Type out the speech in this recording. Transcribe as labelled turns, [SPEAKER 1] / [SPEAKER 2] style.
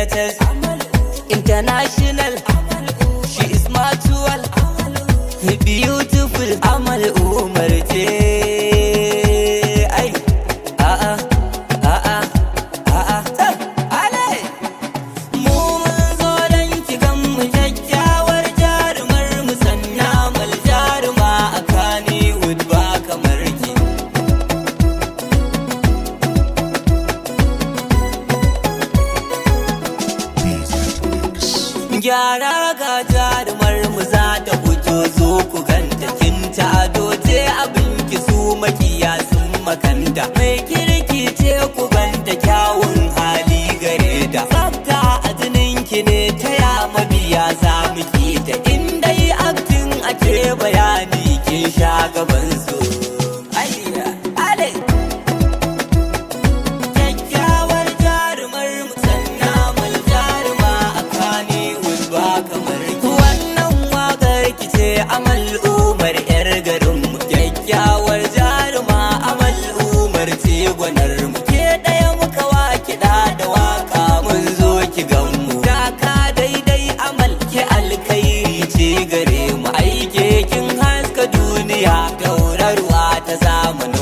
[SPEAKER 1] latest, international. She is mutual, beautiful. Amal Umar ce. Ai, a'a, a'a, a'a. Ale, mu mun zo don ki gan mu kyakkyawar jarumar mu, sannan Amal jaruma a Kannywood ba kamar ki. Gyara ga jarumar mu za ta fito, zo ku ganta, kin ta ado ce abin ki, su makiya sun makanta. Mai kirki ce ku ganta, kyawun hali gare ta, tsafta a jinin ki ne, ta ya mabiya za mu ki ta. In dai aktin ake bayani kin sha gaban su. Ayya, ale. Kyakkyawar jarumar mu, sannan Amal jaruma a Kannywood ba kamar ki. Wannan waƙar ki ce Amal Umar yar garin mu, kyakkyawar jaruma Amal Umar ce gwanar mu. Ke ɗaya muka wa kiɗa da waƙa, mun zo ki gan mu. Daka daidai Amal, ke alkairi ce gare mu, aike kin haska duniya, taurarwa ta zamani.